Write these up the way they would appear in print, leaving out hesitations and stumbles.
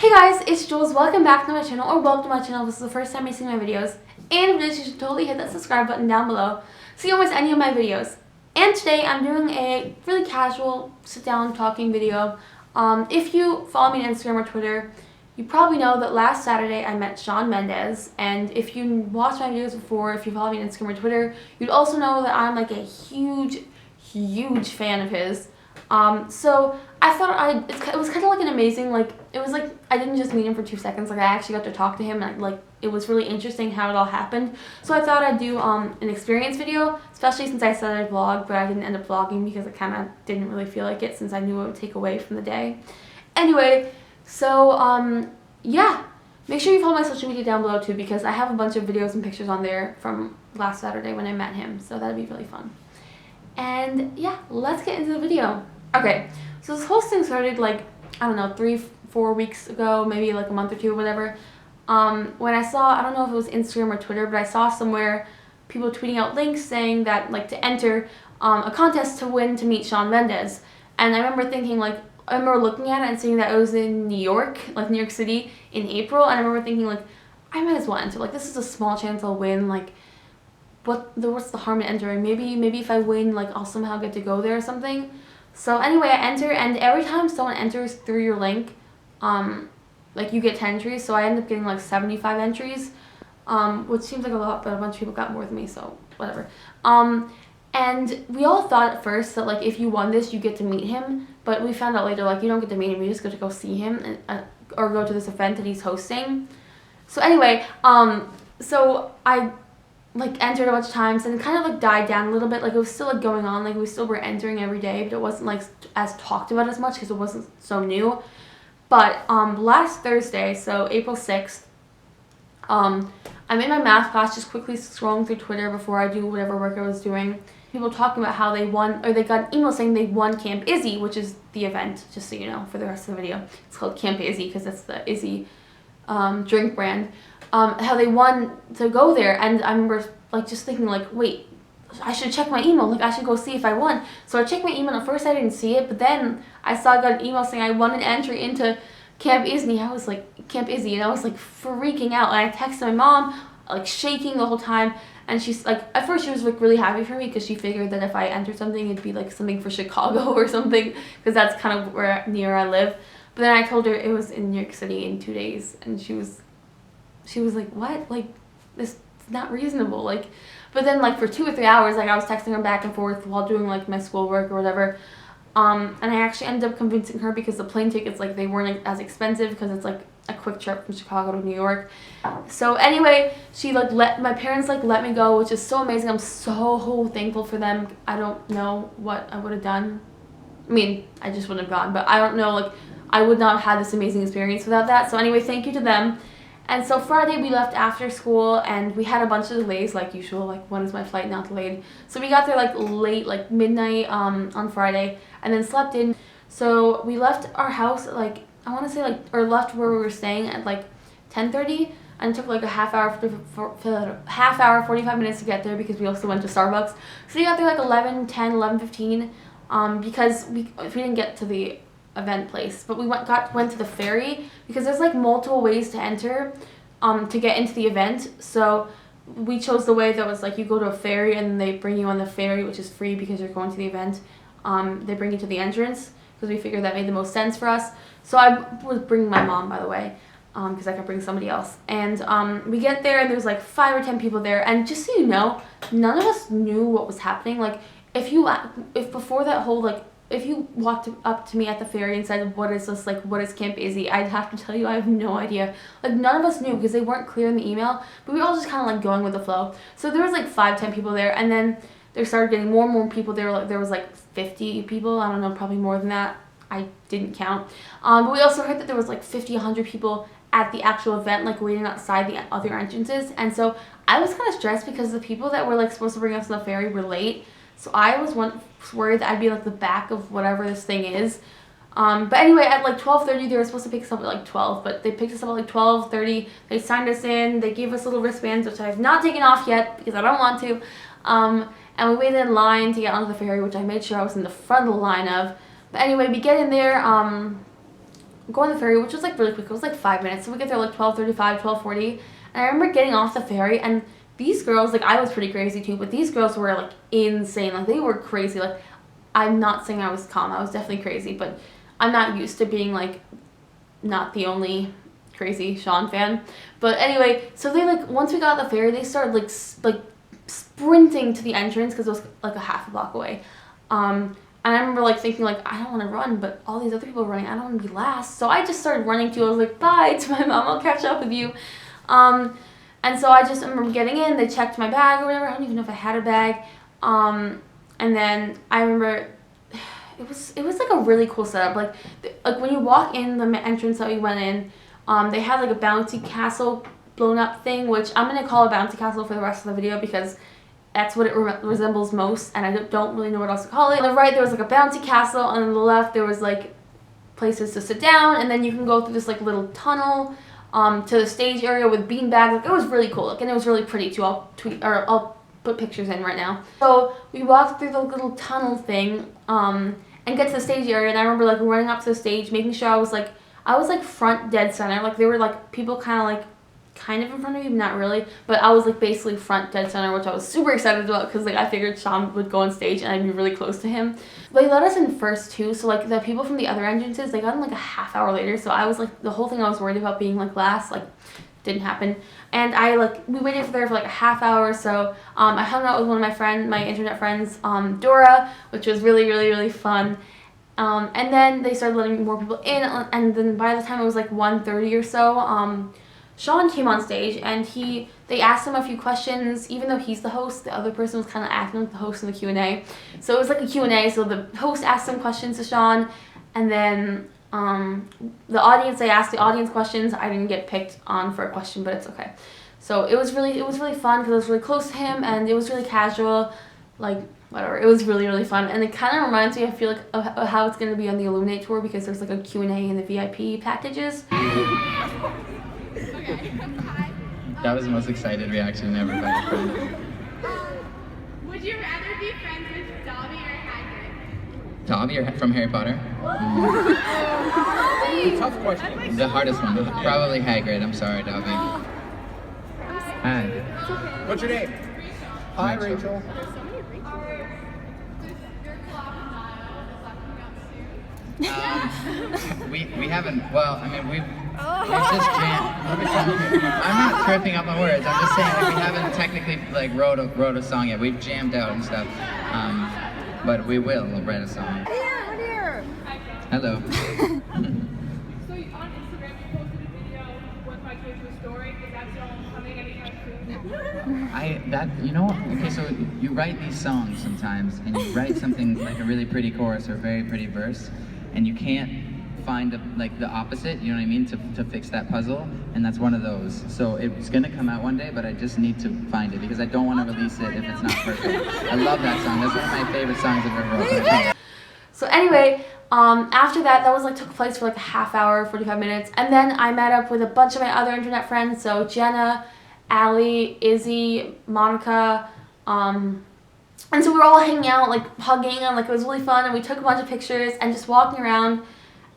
Hey guys, it's Jules. Welcome back to my channel, or welcome to my channel if this is the first time you're seeing my videos. And if it is, you should totally hit that subscribe button down below so you don't miss any of my videos. And today I'm doing a really casual sit-down talking video. If you follow me on Instagram or Twitter, you probably know that last Saturday I met SHAWN Mendes. And if you watched my videos before, if you follow me on Instagram or Twitter, you'd also know that I'm like a huge fan of his. So I thought it was kind of like an amazing, it was like I didn't just meet him for 2 seconds, like I actually got to talk to him, and it was really interesting how it all happened. So I thought I'd do an experience video, especially since I said I'd vlog, but I didn't end up vlogging because I kind of didn't really feel like it since I knew it would take away from the day. Anyway, so yeah, make sure you follow my social media down below too, because I have a bunch of videos and pictures on there from last Saturday when I met him, so that'd be really fun. And yeah, let's get into the video. Okay, so this whole thing started I don't know, 3-4 weeks ago, maybe like a month or two or whatever. When I saw, I don't know if it was Instagram or Twitter, but I saw somewhere people tweeting out links saying that to enter a contest to meet SHAWN Mendes. And I remember thinking I remember looking at it and seeing that it was in New York, New York City in April, and I remember thinking I might as well enter. This is a small chance I'll win. What's the harm in entering? Maybe if I win, I'll somehow get to go there or something. So anyway, I enter, and every time someone enters through your link, you get 10 entries. So I ended up getting 75 entries, which seems like a lot, but a bunch of people got more than me, so whatever. And we all thought at first that if you won this, you get to meet him, but we found out later you don't get to meet him, you just get to go see him or go to this event that he's hosting. So anyway, so I entered a bunch of times, and it kind of died down a little bit. It was still going on, we still were entering every day, but it wasn't as talked about as much because it wasn't so new. But last Thursday, so April 6th, I'm in my math class just quickly scrolling through Twitter before I do whatever work I was doing. People talking about how they won, or they got an email saying they won Camp Izzy, which is the event, just so you know, for the rest of the video. It's called Camp Izzy because it's the Izzy drink brand. How they won to go there, and I remember just thinking wait, I should check my email, I should go see if I won. So I checked my email. At first I didn't see it, but then I got an email saying I won an entry into Camp Izzy. I was Camp Izzy, and I was freaking out, and I texted my mom shaking the whole time, and she's at first she was really happy for me because she figured that if I entered something it'd be something for Chicago or something, because that's kind of where near I live. But then I told her it was in New York City in 2 days, and she was like, what? This is not reasonable. But then for 2 or 3 hours, I was texting her back and forth while doing my schoolwork or whatever. And I actually ended up convincing her because the plane tickets, they weren't as expensive because it's a quick trip from Chicago to New York. So anyway, she let my parents let me go, which is so amazing. I'm so thankful for them. I don't know what I would have done. I mean, I just wouldn't have gone, but I don't know, I would not have had this amazing experience without that. So anyway, thank you to them. And so Friday we left after school, and we had a bunch of delays like usual. When is my flight not delayed? So we got there late, midnight on Friday, and then slept in. So we left our house I want to say or left where we were staying at 10:30, and it took a half hour 45 minutes to get there because we also went to Starbucks. So we got there 11:10, 11:15, because we didn't get to the event place, but we went to the ferry because there's multiple ways to enter to get into the event. So we chose the way that was you go to a ferry and they bring you on the ferry, which is free because you're going to the event. They bring you to the entrance because we figured that made the most sense for us. So I was bringing my mom, by the way, because I could bring somebody else. And we get there, and there's 5 or 10 people there, and just so you know, none of us knew what was happening. If before that whole if you walked up to me at the ferry and said, what is this, what is Camp Izzy, I'd have to tell you I have no idea. None of us knew because they weren't clear in the email, but we were all just kind of going with the flow. So there was 5-10 people there, and then there started getting more and more people there. There was 50 people, I don't know, probably more than that. I didn't count. But we also heard that there was 50, 100 people at the actual event, waiting outside the other entrances. And so I was kind of stressed because the people that were supposed to bring us on the ferry were late. So I was worried that I'd be the back of whatever this thing is. But anyway, at 12:30, they were supposed to pick us up at 12, but they picked us up at 12:30. They signed us in. They gave us little wristbands, which I have not taken off yet because I don't want to. And we waited in line to get onto the ferry, which I made sure I was in the front of the line of. But anyway, we get in there. go on the ferry, which was like really quick. It was like 5 minutes. So we get there like 12:35, 12:40. And I remember getting off the ferry, and these girls, like, I was pretty crazy too, but these girls were like insane. Like, they were crazy. Like, I'm not saying I was calm. I was definitely crazy, but I'm not used to being like not the only crazy Shawn fan. But anyway, so they like, once we got off the ferry, they started like sprinting to the entrance because it was like a half a block away. And I remember like thinking like, I don't want to run, but all these other people are running, I don't want to be last. So I just started running too. I was like, bye to my mom, I'll catch up with you. And so I just remember getting in, they checked my bag or whatever. I don't even know if I had a bag. And then I remember it was like a really cool setup. Like when you walk in the entrance that we went in, they had like a bouncy castle blown up thing, which I'm going to call a bouncy castle for the rest of the video because that's what it resembles most, and I don't really know what else to call it. On the right, there was like a bouncy castle, and on the left, there was like places to sit down, and then you can go through this like little tunnel to the stage area with bean bags. Like, it was really cool, like, and it was really pretty too. I'll put pictures in right now. So we walked through the little tunnel thing and get to the stage area, and I remember like running up to the stage, making sure I was like front dead center. Like, there were like people kind of in front of me, not really, but I was like basically front dead center, which I was super excited about because like I figured Shawn would go on stage and I'd be really close to him. They let us in first too, so like the people from the other entrances, they got in like a half hour later, so I was like, the whole thing I was worried about being like last, like, didn't happen. And we waited there for like a half hour or so. I hung out with one of my internet friends, Dora, which was really, really, really fun. And then they started letting more people in, and then by the time it was like 1:30 or so, Shawn came on stage, and they asked him a few questions. Even though he's the host, the other person was kind of acting like the host in the Q&A. So it was like a Q&A, so the host asked some questions to Shawn, and then the audience, they asked the audience questions. I didn't get picked on for a question, but it's okay. So it was really fun because I was really close to him, and it was really casual, like, whatever. It was really, really fun, and it kind of reminds me, I feel like, of how it's going to be on the Illuminate tour, because there's like a Q&A in the VIP packages. That was the most excited reaction ever by a friend. Would you rather be friends with Dobby or Hagrid? Dobby from Harry Potter? Tough question. The hardest one. Probably Hagrid. I'm sorry, Dobby. Hi. What's your name? Hi, Rachel. We haven't, well, I mean, we've just jammed. I'm not tripping up on words. I'm just saying, like, we haven't technically like wrote a song yet. We've jammed out and stuff, but we will write a song. Here. Hello. So on Instagram, you posted a video with my kids with story. Is that still coming anytime soon? You know, okay, so you write these songs sometimes, and you write something like a really pretty chorus or a very pretty verse, and you can't find like the opposite, you know what I mean, to fix that puzzle, and that's one of those. So it's gonna come out one day, but I just need to find it because I don't want to release it if it's not perfect. I love that song. That's one of my favorite songs I've ever wrote. So anyway, after that was like took place for like a half hour, 45 minutes, and then I met up with a bunch of my other internet friends, so Jenna, Allie, Izzy, Monica, and so we were all hanging out, like hugging, and like it was really fun, and we took a bunch of pictures and just walking around.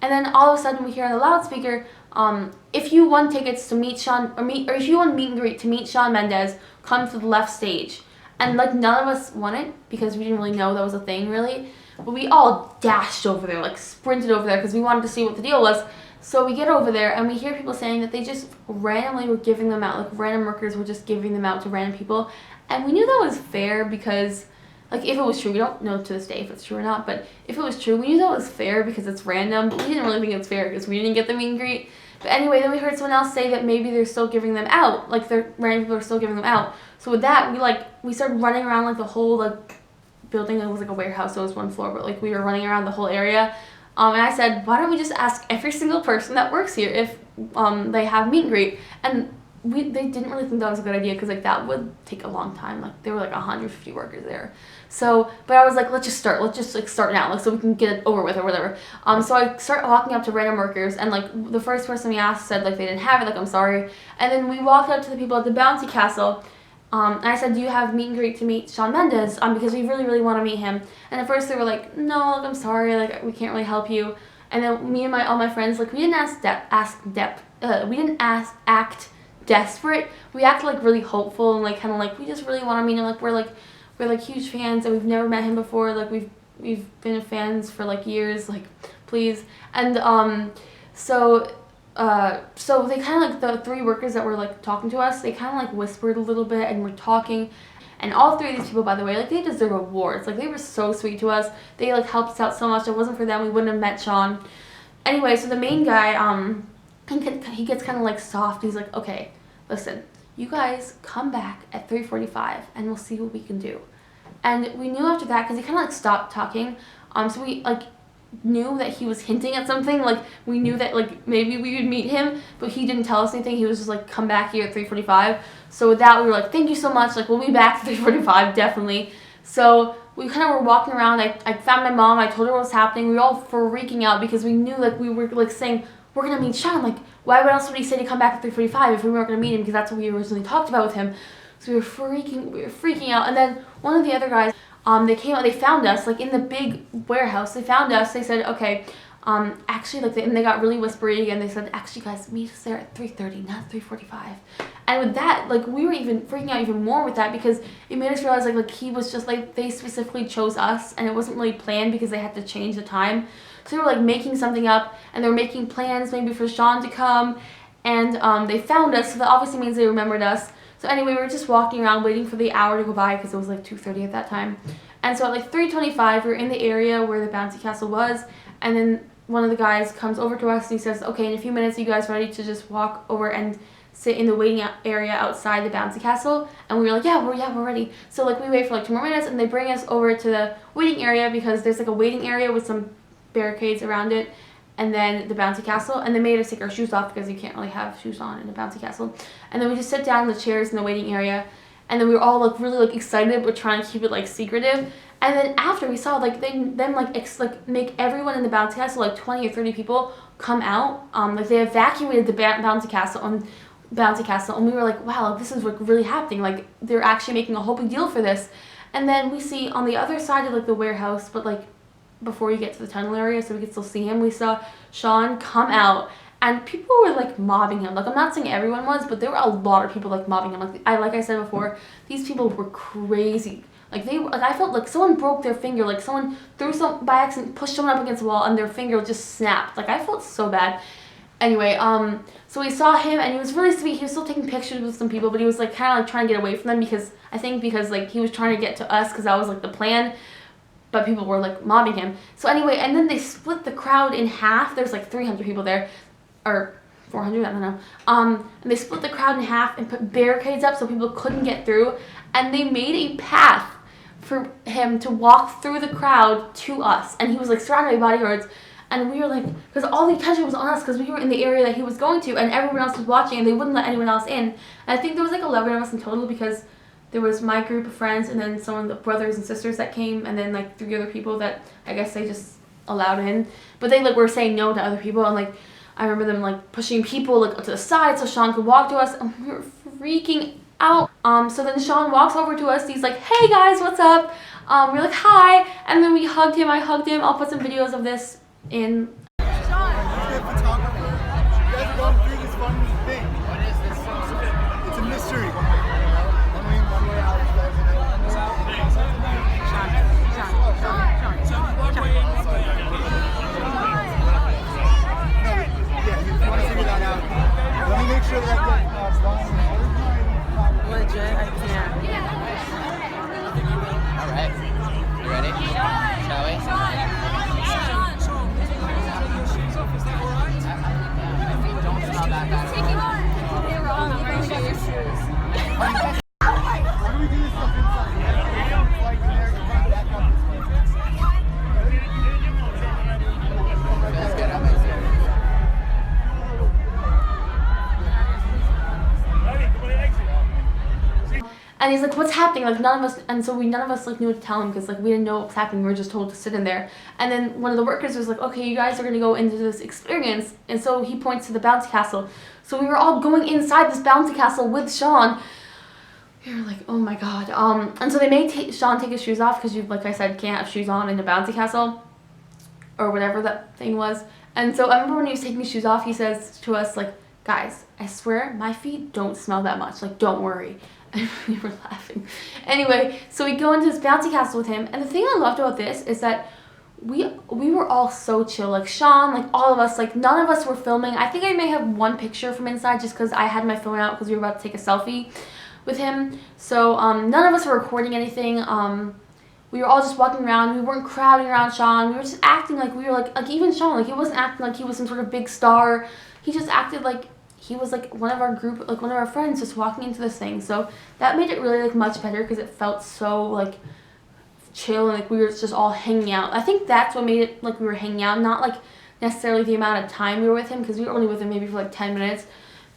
And then all of a sudden we hear on the loudspeaker, if you won tickets to meet Shawn, or if you won meet and greet to meet Shawn Mendes, come to the left stage. And like none of us won it because we didn't really know that was a thing really. But we all dashed over there, like sprinted over there because we wanted to see what the deal was. So we get over there and we hear people saying that they just randomly were giving them out, like random workers were just giving them out to random people. And we knew that was fair because, like, if it was true, we don't know to this day if it's true or not, but if it was true, we knew that was fair because it's random, but we didn't really think it was fair because we didn't get the meet and greet. But anyway, then we heard someone else say that maybe they're still giving them out, like random people are still giving them out. So with that, we started running around like the whole like building. It was like a warehouse, so it was one floor, but like we were running around the whole area. And I said, why don't we just ask every single person that works here if they have meet and greet? And they didn't really think that was a good idea because like that would take a long time. Like there were like 150 workers there. So, but I was like, let's just like start now, like so we can get it over with or whatever. So I start walking up to random workers, and like the first person we asked said like they didn't have it, like I'm sorry. And then we walked up to the people at the Bouncy Castle, and I said, do you have meet and greet to meet Shawn Mendes? Because we really, really want to meet him. And at first they were like, no, like I'm sorry, like we can't really help you. And then me and all my friends, like, we didn't act desperate. We acted like really hopeful and like kind of like we just really want to meet him. Like we're like huge fans and we've never met him before. Like we've been fans for like years. Like please. And so they kind of like the 3 workers that were like talking to us. They kind of like whispered a little bit and were talking. And all 3 of these people, by the way, like they deserve awards. Like they were so sweet to us. They like helped us out so much. If it wasn't for them, we wouldn't have met Shawn. Anyway, so the main guy, he gets kind of like soft. He's like, okay, listen, you guys come back at 3:45 and we'll see what we can do. And we knew after that, because he kind of like stopped talking. So we like knew that he was hinting at something. Like we knew that like maybe we would meet him, but he didn't tell us anything. He was just like, come back here at 3:45. So with that, we were like, thank you so much. Like we'll be back at 3:45 definitely. So we kind of were walking around. I found my mom. I told her what was happening. We were all freaking out because we knew like we were like saying we're gonna meet Shawn. Like why else would he say to come back at 3:45 if we weren't gonna meet him? Because that's what we originally talked about with him. So we were freaking out. And then one of the other guys, they came out. They found us like in the big warehouse. They found us. They said, okay, actually like and they got really whispery and they said, actually guys, meet us there at 3:30, not 3:45. And with that, like we were even freaking out even more with that because it made us realize like he was just like they specifically chose us and it wasn't really planned because they had to change the time. So they were like making something up and they were making plans maybe for Shawn to come, and they found us, so that obviously means they remembered us. So anyway, we were just walking around waiting for the hour to go by because it was like 2:30 at that time. And so at like 3:25, we were in the area where the bouncy castle was, and then one of the guys comes over to us and he says, okay, in a few minutes, are you guys ready to just walk over and sit in the waiting area outside the bouncy castle? And we were like, yeah, we're ready. So like we wait for like 2 more minutes and they bring us over to the waiting area because there's like a waiting area with some barricades around it, and then the bouncy castle, and they made us take our shoes off because you can't really have shoes on in a bouncy castle. And then we just sit down in the chairs in the waiting area, and then we were all like really like excited but trying to keep it like secretive. And then after we saw like them like make everyone in the bouncy castle, like 20 or 30 people, come out. Like they evacuated the bouncy castle, and we were like, wow, this is like really happening. Like they're actually making a whole big deal for this. And then we see on the other side of like the warehouse, but like before you get to the tunnel area so we could still see him, we saw Shawn come out and people were like mobbing him. Like I'm not saying everyone was, but there were a lot of people like mobbing him. Like I said before, these people were crazy. Like I felt like someone broke their finger, like someone threw some by accident, pushed someone up against the wall and their finger just snapped. Like I felt so bad. Anyway, so we saw him and he was really sweet. He was still taking pictures with some people, but he was like kind of like trying to get away from them because like he was trying to get to us because that was like the plan. But people were like mobbing him. So anyway, and then they split the crowd in half. There's like 300 people there, or 400, I don't know. And they split the crowd in half and put barricades up so people couldn't get through. And they made a path for him to walk through the crowd to us. And he was like surrounded by bodyguards. And we were like, because all the attention was on us because we were in the area that he was going to, and everyone else was watching, and they wouldn't let anyone else in. And I think there was like 11 of us in total because there was my group of friends and then some of the brothers and sisters that came, and then like 3 other people that I guess they just allowed in. But they like were saying no to other people, and like I remember them like pushing people like to the side so Shawn could walk to us, and we were freaking out. So then Shawn walks over to us. He's like, hey guys, what's up? We're like, hi, and then we hugged him. I hugged him. I'll put some videos of this in. It's a mystery. Let me make sure that I get legit, I can't. All right. You ready? Shall we? Don't smell that bad. They were all wearing your shoes. Why do we do this stuff inside? Like there, back up this way. Let's get up and see. And he's like, what's happening? Like none of us, and so none of us like knew what to tell him because like we didn't know what was happening. We were just told to sit in there. And then one of the workers was like, okay, you guys are gonna go into this experience. And so he points to the bouncy castle. So we were all going inside this bouncy castle with Shawn. We were like, oh my god. And so they made Shawn take his shoes off because you, like I said, can't have shoes on in the bouncy castle. or whatever that thing was. And so I remember when he was taking his shoes off, he says to us, like, guys, I swear my feet don't smell that much. Like, don't worry. And we were laughing. Anyway, so we go into this bouncy castle with him. And the thing I loved about this is that we were all so chill. Like, Sean, like, all of us, like, none of us were filming. I think I may have one picture from inside just because I had my phone out because we were about to take a selfie with him. So none of us were recording anything. We were all just walking around. We weren't crowding around Sean. We were just acting like we were like even Sean, like he wasn't acting like he was some sort of big star. He just acted like he was like one of our group, like one of our friends just walking into this thing. So that made it really like much better because it felt so like chill and like we were just all hanging out. I think that's what made it like we were hanging out, not like necessarily the amount of time we were with him because we were only with him maybe for like 10 minutes.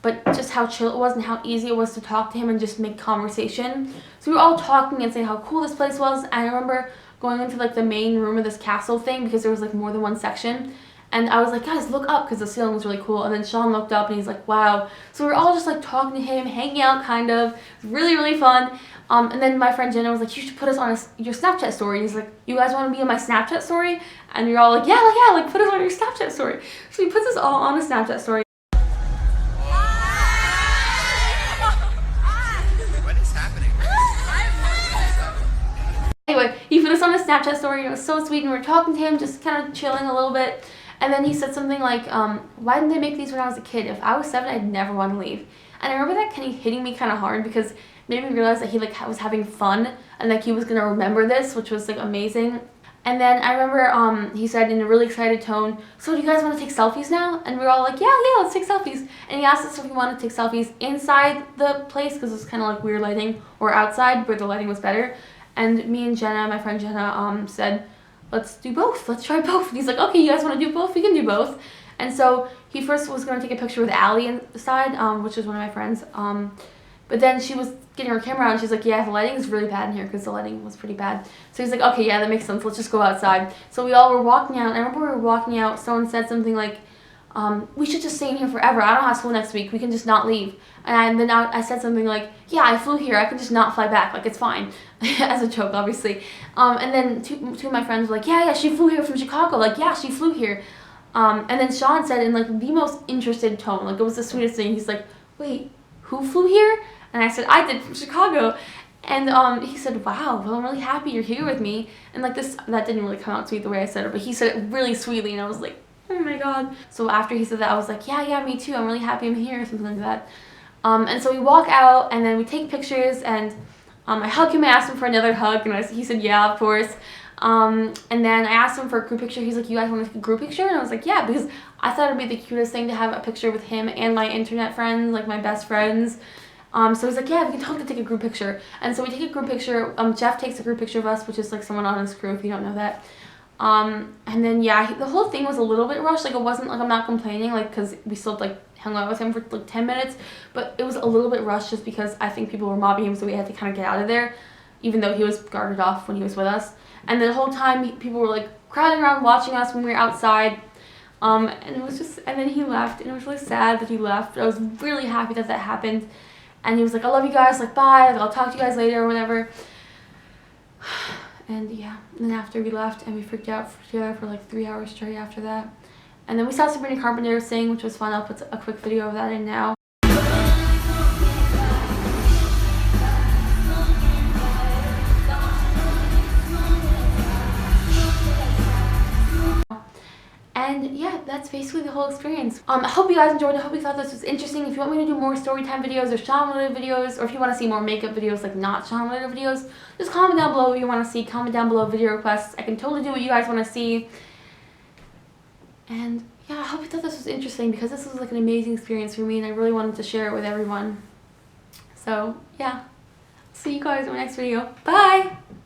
But just how chill it was and how easy it was to talk to him and just make conversation. So we were all talking and saying how cool this place was. And I remember going into like the main room of this castle thing because there was like more than one section. And I was like, guys, look up because the ceiling was really cool. And then Sean looked up and he's like, wow. So we were all just like talking to him, hanging out kind of. It was really, really fun. And then my friend Jenna was like, you should put us on your Snapchat story. And he's like, you guys want to be on my Snapchat story? And we were all like, yeah, like put us on your Snapchat story. So he puts us all on a Snapchat story. Anyway, he put us on a Snapchat story. It was so sweet, and we were talking to him, just kind of chilling a little bit. And then he said something like, why didn't they make these when I was a kid? If I was 7, I'd never want to leave. And I remember that kind of hitting me kind of hard because it made me realize that he like was having fun and like he was going to remember this, which was like amazing. And then I remember he said in a really excited tone, so do you guys want to take selfies now? And we were all like, yeah, let's take selfies. And he asked us if we wanted to take selfies inside the place because it was kind of like weird lighting, or outside where the lighting was better. And me and Jenna, my friend Jenna, said, let's do both. Let's try both. And he's like, okay, you guys want to do both? We can do both. And so he first was going to take a picture with Allie inside, which is one of my friends. But then she was getting her camera out and she's like, yeah, the lighting is really bad in here because the lighting was pretty bad. So he's like, okay, yeah, that makes sense. Let's just go outside. So we all were walking out. And I remember we were walking out. Someone said something like, we should just stay in here forever. I don't have school next week. We can just not leave. And then I said something like, yeah, I flew here. I can just not fly back. Like, it's fine. As a joke, obviously. And then two of my friends were like, yeah, she flew here from Chicago. Like, yeah, she flew here. And then Sean said in like the most interested tone, like it was the sweetest thing. He's like, wait, who flew here? And I said, I did, from Chicago. And he said, wow, well, I'm really happy you're here with me. And like that didn't really come out sweet the way I said it, but he said it really sweetly. And I was like, oh my God. So after he said that, I was like, yeah, me too. I'm really happy I'm here, or something like that. And so we walk out and then we take pictures and I hug him. I asked him for another hug and he said, yeah, of course. And then I asked him for a group picture. He's like, you guys want to take a group picture? And I was like, yeah, because I thought it'd be the cutest thing to have a picture with him and my internet friends, like my best friends. So he's like, yeah, we can totally take a group picture. And so we take a group picture. Jeff takes a group picture of us, which is like someone on his crew, if you don't know that. And then, yeah, the whole thing was a little bit rushed. Like, it wasn't like, I'm not complaining, like, because we still, like, hung out with him for, like, 10 minutes. But it was a little bit rushed just because I think people were mobbing him, so we had to kind of get out of there, even though he was guarded off when he was with us. And the whole time, people were, like, crowding around watching us when we were outside. And it was just, and then he left, and it was really sad that he left. But I was really happy that that happened. And he was like, I love you guys, like, bye, like, I'll talk to you guys later or whatever. And yeah, and then after we left and we freaked out together for like 3 hours straight after that. And then we saw Sabrina Carpenter sing, which was fun. I'll put a quick video of that in now. And yeah, that's basically the whole experience. I hope you guys enjoyed. I hope you thought this was interesting. If you want me to do more story time videos or Sean related videos, or if you want to see more makeup videos like not Sean related videos, just comment down below what you want to see. Comment down below video requests. I can totally do what you guys want to see. And yeah, I hope you thought this was interesting because this was like an amazing experience for me and I really wanted to share it with everyone. So yeah, see you guys in my next video. Bye!